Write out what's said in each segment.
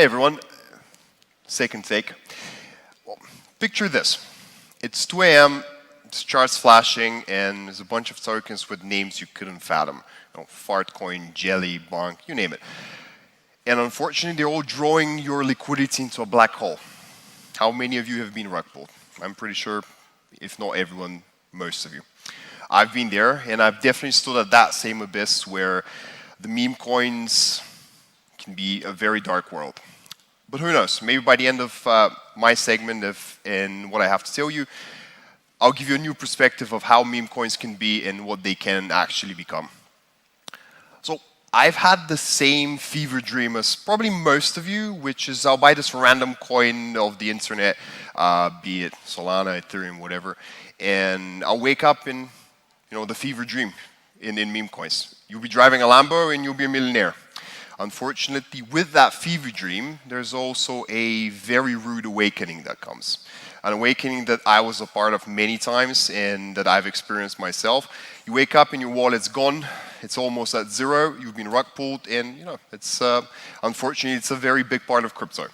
everyone. Second take. Well, picture this. It's 2 a.m., the chart's flashing, and there's a bunch of tokens with names you couldn't fathom. Fartcoin, Jelly, Bonk, you name it. And unfortunately, they're all drawing your liquidity into a black hole. How many of you have been rug pulled? I'm pretty sure, if not everyone, most of you. I've been there, and I've definitely stood at that same abyss where the meme coins can be a very dark world. But who knows, maybe by the end of my segment and what I have to tell you, I'll give you a new perspective of how meme coins can be and what they can actually become. So I've had the same fever dream as probably most of you, which is I'll buy this random coin of the internet, be it Solana, Ethereum, whatever, and I'll wake up in the fever dream in meme coins. You'll be driving a Lambo and you'll be a millionaire. Unfortunately, with that fever dream, there's also a very rude awakening that comes. An awakening that I was a part of many times and that I've experienced myself. You wake up and your wallet's gone. It's almost at zero. You've been rug pulled, and it's unfortunately it's a very big part of crypto.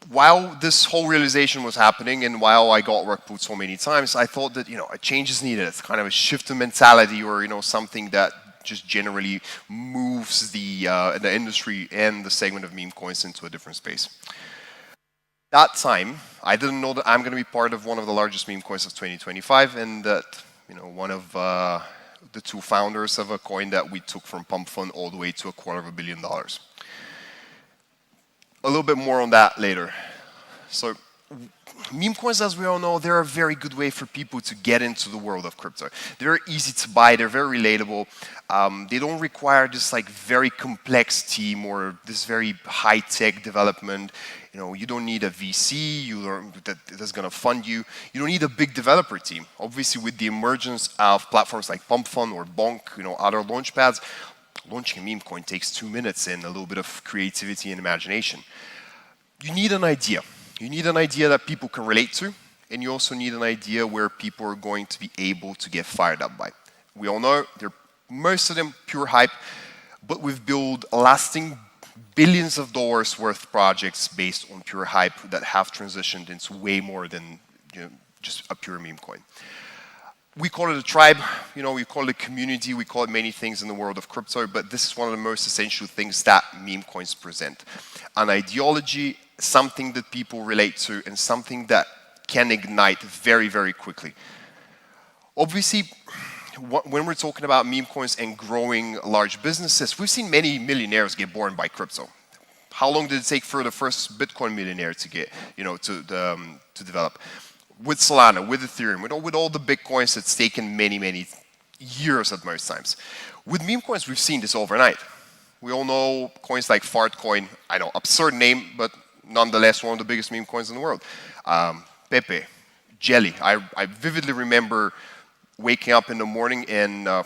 While this whole realization was happening and while I got rug pulled so many times, I thought that a change is needed. It's kind of a shift in mentality, or something that just generally moves the industry and the segment of meme coins into a different space. That time, I didn't know that I'm going to be part of one of the largest meme coins of 2025, and that one of the two founders of a coin that we took from Pump Fund all the way to $250 million. A little bit more on that later. So, meme coins, as we all know, they're a very good way for people to get into the world of crypto. They're easy to buy, they're very relatable. They don't require this very complex team or this very high-tech development. You don't need a VC that's going to fund you. You don't need a big developer team. Obviously, with the emergence of platforms like Pump Fund or Bonk, other launchpads, launching a meme coin takes 2 minutes and a little bit of creativity and imagination. You need an idea. You need an idea that people can relate to, and you also need an idea where people are going to be able to get fired up by. We all know most of them pure hype, but we've built lasting billions of dollars worth projects based on pure hype that have transitioned into way more than just a pure meme coin. We call it a tribe, we call it a community, we call it many things in the world of crypto, but this is one of the most essential things that meme coins present. An ideology, something that people relate to, and something that can ignite very, very quickly. Obviously, when we're talking about meme coins and growing large businesses, we've seen many millionaires get born by crypto. How long did it take for the first Bitcoin millionaire to get, to develop? With Solana, with Ethereum, with all the big coins, it's taken many, many years at most times. With meme coins, we've seen this overnight. We all know coins like Fartcoin, I know, absurd name, but nonetheless one of the biggest meme coins in the world. Pepe, Jelly. I vividly remember waking up in the morning, and a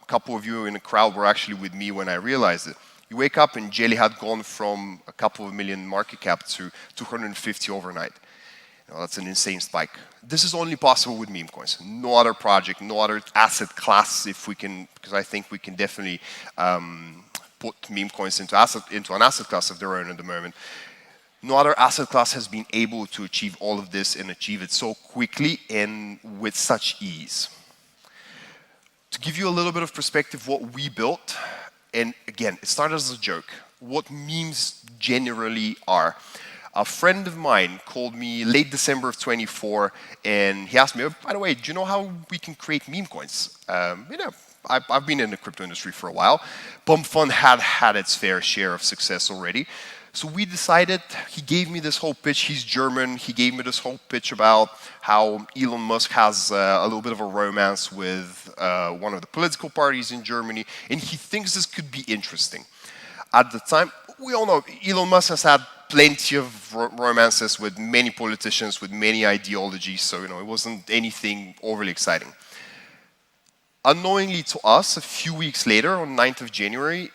couple of you in the crowd were actually with me when I realized it. You wake up and Jelly had gone from a couple of million market cap to 250 overnight. That's an insane spike. This is only possible with meme coins. No other project, no other asset class, because I think we can definitely put meme coins into an asset class of their own at the moment. No other asset class has been able to achieve all of this and achieve it so quickly and with such ease. To give you a little bit of perspective, what we built, and again, it started as a joke, what memes generally are. A friend of mine called me late December of 24, and he asked me, oh, by the way, do you know how we can create meme coins? I've been in the crypto industry for a while. Pump Fund had its fair share of success already. So we decided, he gave me this whole pitch, he's German, he gave me this whole pitch about how Elon Musk has a little bit of a romance with one of the political parties in Germany, and he thinks this could be interesting. At the time, we all know Elon Musk has had plenty of romances with many politicians, with many ideologies, so it wasn't anything overly exciting. Unknowingly to us, a few weeks later, on 9th of January,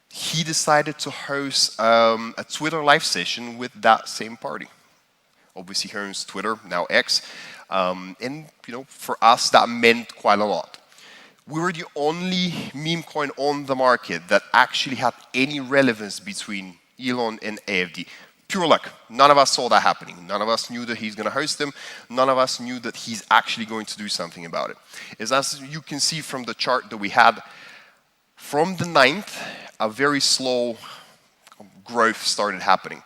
he decided to host a Twitter live session with that same party. Obviously, here on Twitter, now X. And for us, that meant quite a lot. We were the only meme coin on the market that actually had any relevance between Elon and AFD. Pure luck. None of us saw that happening. None of us knew that he's going to host them. None of us knew that he's actually going to do something about it. As you can see from the chart that we had, from the 9th, a very slow growth started happening.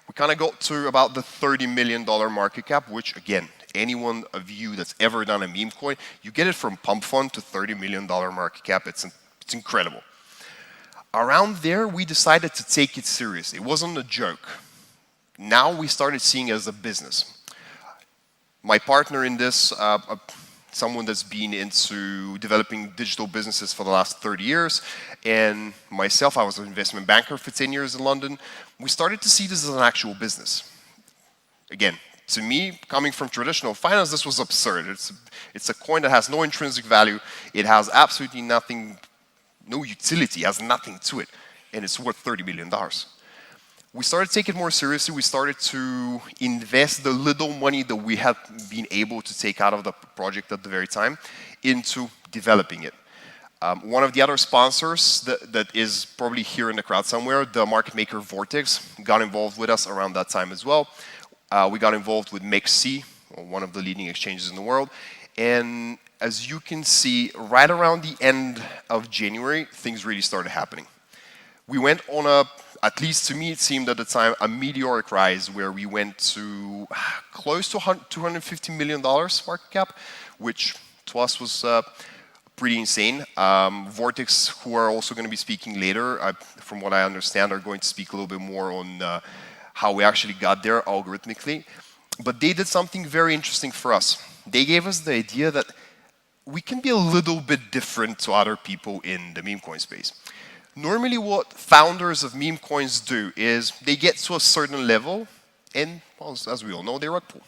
We kind of got to about the $30 million market cap, which again, anyone of you that's ever done a meme coin, you get it from pump fund to $30 million market cap. It's incredible. Around there, we decided to take it seriously. It wasn't a joke. Now we started seeing it as a business. My partner in this, someone that's been into developing digital businesses for the last 30 years, and myself, I was an investment banker for 10 years in London. We started to see this as an actual business. Again, to me, coming from traditional finance, this was absurd. It's a coin that has no intrinsic value. It has absolutely nothing, no utility, it has nothing to it, and it's worth $30 million. We started to take it more seriously. We started to invest the little money that we had been able to take out of the project at the very time into developing it. One of the other sponsors that is probably here in the crowd somewhere, the market maker Vortex, got involved with us around that time as well. We got involved with MEXC, one of the leading exchanges in the world. And as you can see, right around the end of January, things really started happening. We went on at least to me it seemed at the time, a meteoric rise where we went to close to $250 million market cap, which to us was pretty insane. Vortex, who are also going to be speaking later, from what I understand, are going to speak a little bit more on how we actually got there algorithmically. But they did something very interesting for us. They gave us the idea that we can be a little bit different to other people in the meme coin space. Normally what founders of meme coins do is they get to a certain level and, well, as we all know, they rug pull.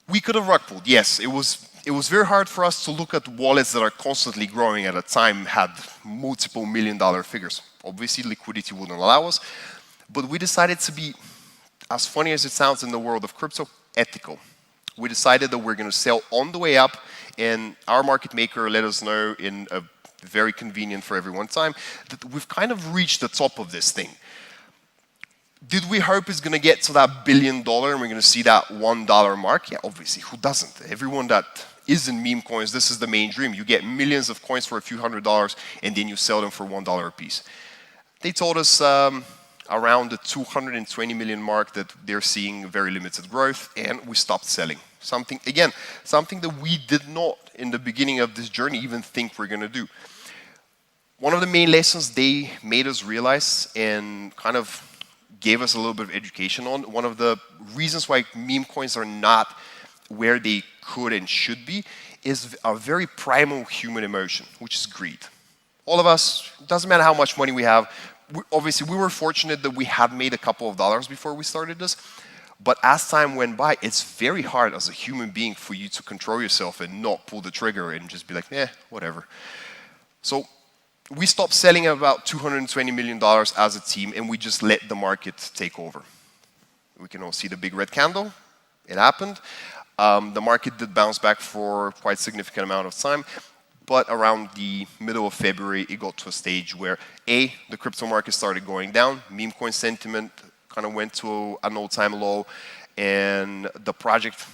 We could have rug pulled, yes. It was very hard for us to look at wallets that are constantly growing at a time, had multiple million-dollar figures. Obviously, liquidity wouldn't allow us, but we decided to be, as funny as it sounds in the world of crypto, ethical. We decided that we're going to sell on the way up, and our market maker let us know in a very convenient for everyone time that we've kind of reached the top of this thing. Did we hope it's going to get to that $1 billion and we're going to see that $1 mark? Yeah, obviously, who doesn't? Everyone that is in meme coins, this is the main dream. You get millions of coins for a few $100s and then you sell them for $1 a piece. They told us around the 220 million mark that they're seeing very limited growth, and we stopped selling. Something that we did not in the beginning of this journey even think we're going to do. One of the main lessons they made us realize and kind of gave us a little bit of education on, one of the reasons why meme coins are not where they could and should be, is a very primal human emotion, which is greed. All of us, it doesn't matter how much money we have, obviously we were fortunate that we had made a couple of dollars before we started this, but as time went by, it's very hard as a human being for you to control yourself and not pull the trigger and just be like, whatever. So we stopped selling at about $220 million as a team, and we just let the market take over. We can all see the big red candle. It happened. The market did bounce back for quite a significant amount of time, but around the middle of February, it got to a stage where the crypto market started going down, meme coin sentiment kind of went to an all-time low, and the project,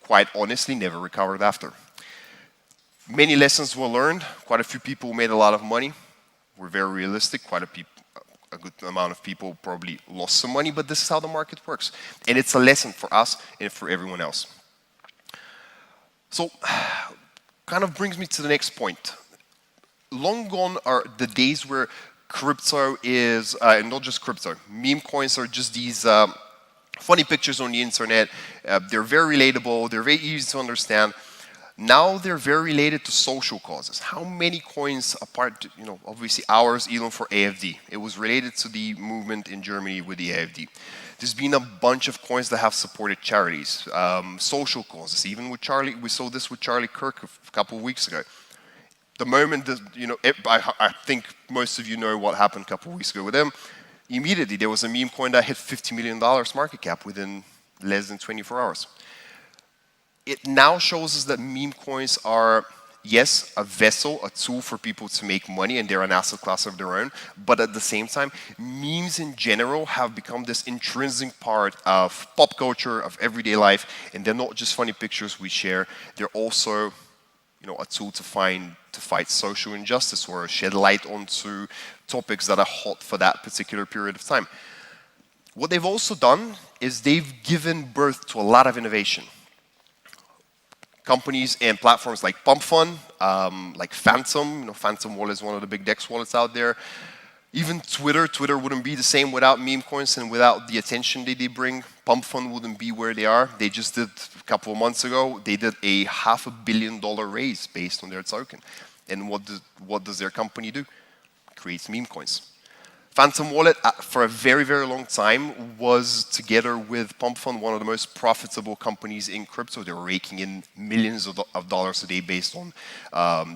quite honestly, never recovered after. Many lessons were learned. Quite a few people made a lot of money. We're very realistic. A good amount of people probably lost some money, but this is how the market works. And it's a lesson for us and for everyone else. So, kind of brings me to the next point. Long gone are the days where crypto is, and not just crypto, meme coins are just these funny pictures on the internet. They're very relatable, they're very easy to understand. Now they're very related to social causes. How many coins apart, obviously ours, Elon for AFD. It was related to the movement in Germany with the AFD. There's been a bunch of coins that have supported charities, social causes. Even with Charlie, we saw this with Charlie Kirk a couple of weeks ago. The moment that, I think most of you know what happened a couple of weeks ago with him. Immediately, there was a meme coin that hit $50 million market cap within less than 24 hours. It now shows us that meme coins are, yes, a vessel, a tool for people to make money, and they're an asset class of their own. But at the same time, memes in general have become this intrinsic part of pop culture, of everyday life, and they're not just funny pictures we share. They're also, a tool to fight social injustice or shed light onto topics that are hot for that particular period of time. What they've also done is they've given birth to a lot of innovation. Companies and platforms like Pump Fund, like Phantom. Phantom Wallet is one of the big DEX wallets out there. Even Twitter wouldn't be the same without meme coins and without the attention they bring. Pump Fund wouldn't be where they are. They just did, a couple of months ago, they did a $500 million raise based on their token. And what does their company do? Creates meme coins. Phantom Wallet, for a very, very long time, was, together with Pump Fund, one of the most profitable companies in crypto. They were raking in millions of dollars a day based on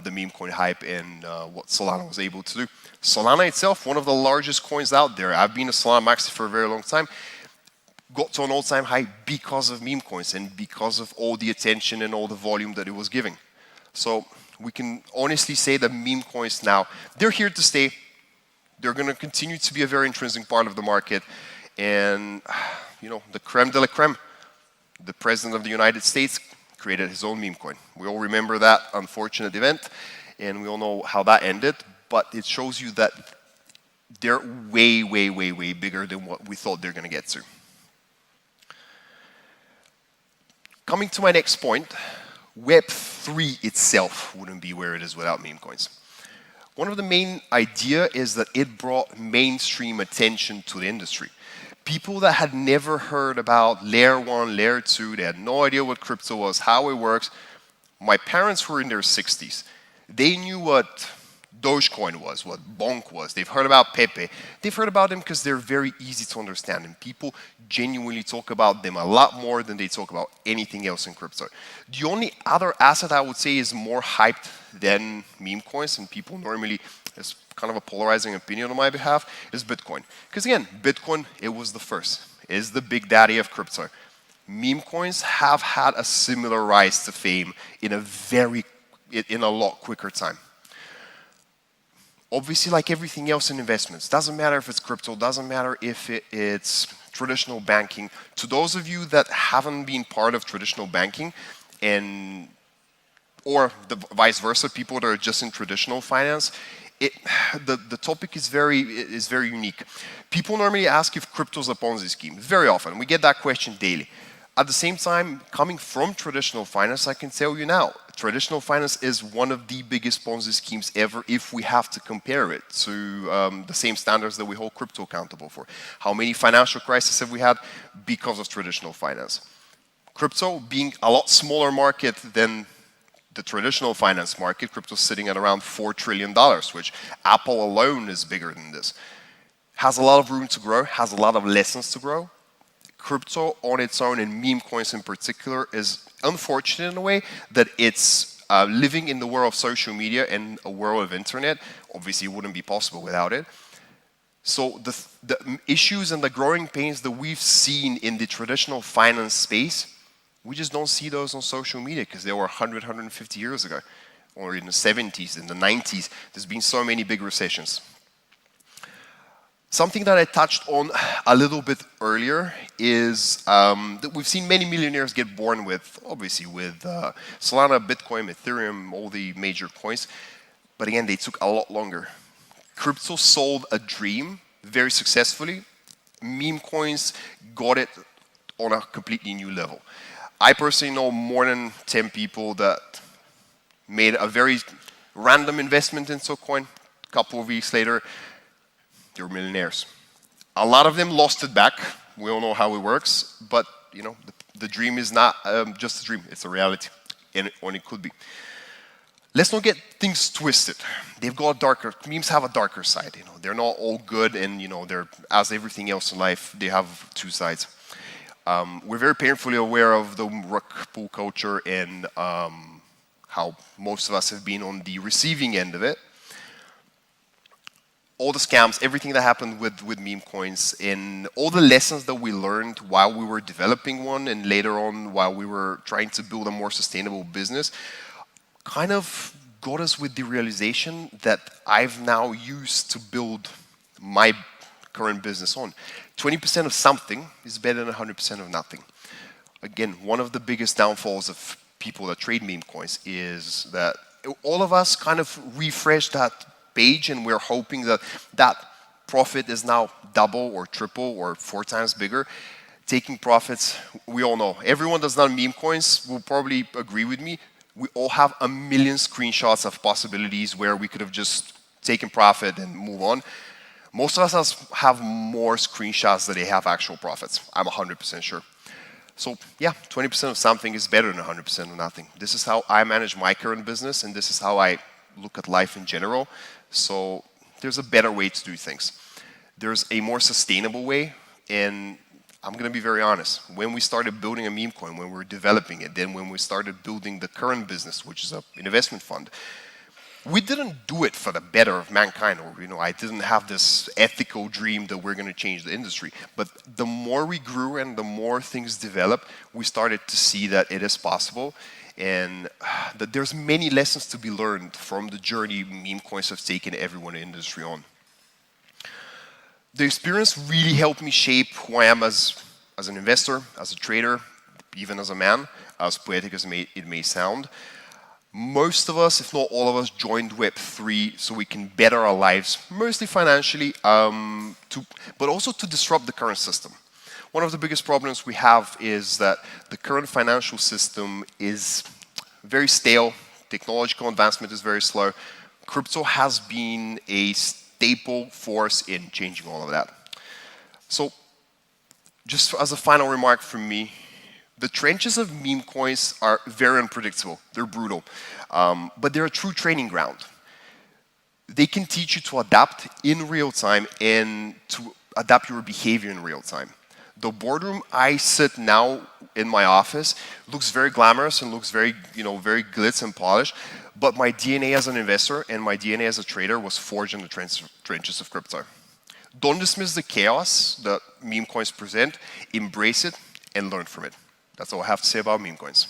the meme coin hype and what Solana was able to do. Solana itself, one of the largest coins out there. I've been a Solana maxi for a very long time. Got to an all-time high because of meme coins and because of all the attention and all the volume that it was giving. So we can honestly say that meme coins now, they're here to stay. They're going to continue to be a very intrinsic part of the market. And, the creme de la creme, the President of the United States created his own meme coin. We all remember that unfortunate event, and we all know how that ended. But it shows you that they're way, way, way, way bigger than what we thought they're going to get to. Coming to my next point, Web3 itself wouldn't be where it is without meme coins. One of the main ideas is that it brought mainstream attention to the industry. People that had never heard about layer 1, layer 2, they had no idea what crypto was, how it works. My parents were in their 60s. They knew what Dogecoin was, what Bonk was. They've heard about Pepe. They've heard about them because they're very easy to understand, and people genuinely talk about them a lot more than they talk about anything else in crypto. The only other asset I would say is more hyped than meme coins, and people normally, it's kind of a polarizing opinion on my behalf, is Bitcoin. Because again, Bitcoin, it was the first. It is the big daddy of crypto. Meme coins have had a similar rise to fame in a lot quicker time. Obviously, like everything else in investments, doesn't matter if it's crypto, doesn't matter if it's traditional banking. To those of you that haven't been part of traditional banking, or the vice versa, people that are just in traditional finance, the topic is very unique. People normally ask if crypto is a Ponzi scheme. Very often, we get that question daily. At the same time, coming from traditional finance, I can tell you now, traditional finance is one of the biggest Ponzi schemes ever if we have to compare it to the same standards that we hold crypto accountable for. How many financial crises have we had because of traditional finance? Crypto being a lot smaller market than the traditional finance market, crypto sitting at around $4 trillion, which Apple alone is bigger than this. Has a lot of room to grow, has a lot of lessons to grow. Crypto on its own, and meme coins in particular, is unfortunate in a way that it's living in the world of social media and a world of internet. Obviously, it wouldn't be possible without it. So the issues and the growing pains that we've seen in the traditional finance space, we just don't see those on social media because they were 100, 150 years ago, or in the 70s, in the 90s. There's been so many big recessions. Something that I touched on a little bit earlier is that we've seen many millionaires get born with, obviously with Solana, Bitcoin, Ethereum, all the major coins. But again, they took a lot longer. Crypto sold a dream very successfully. Meme coins got it on a completely new level. I personally know more than 10 people that made a very random investment in Bitcoin. A couple of weeks later, they were millionaires. A lot of them lost it back. We all know how it works, but the dream is not just a dream, it's a reality, and it could be. Let's not get things twisted. They've got memes have a darker side. They're not all good, and they're, as everything else in life, they have two sides. We're very painfully aware of the rug pull culture and how most of us have been on the receiving end of it. All the scams, everything that happened with meme coins, and all the lessons that we learned while we were developing one and later on while we were trying to build a more sustainable business, kind of got us with the realization that I've now used to build my current business on. 20% of something is better than 100% of nothing. Again, one of the biggest downfalls of people that trade meme coins is that all of us kind of refresh that page and we're hoping that that profit is now double or triple or 4 times bigger. Taking profits, we all know. Everyone that's done meme coins will probably agree with me. We all have a million screenshots of possibilities where we could have just taken profit and move on. Most of us have more screenshots than they have actual profits. I'm 100% sure. So yeah, 20% of something is better than 100% of nothing. This is how I manage my current business, and this is how I look at life in general. So there's a better way to do things. There's a more sustainable way, and I'm going to be very honest. When we started building a meme coin, when we were developing it, then when we started building the current business, which is an investment fund, we didn't do it for the better of mankind, or I didn't have this ethical dream that we're going to change the industry. But the more we grew and the more things developed, we started to see that it is possible, and that there's many lessons to be learned from the journey meme coins have taken everyone in the industry on. The experience really helped me shape who I am as an investor, as a trader, even as a man, as poetic as it may sound. Most of us, if not all of us, joined Web3 so we can better our lives, mostly financially, but also to disrupt the current system. One of the biggest problems we have is that the current financial system is very stale, technological advancement is very slow. Crypto has been a staple force in changing all of that. So, just as a final remark from me, the trenches of meme coins are very unpredictable. They're brutal. But they're a true training ground. They can teach you to adapt in real time and to adapt your behavior in real time. The boardroom I sit now in my office looks very glamorous and looks very, very glitz and polished. But my DNA as an investor and my DNA as a trader was forged in the trenches of crypto. Don't dismiss the chaos that meme coins present. Embrace it and learn from it. That's all I have to say about meme coins.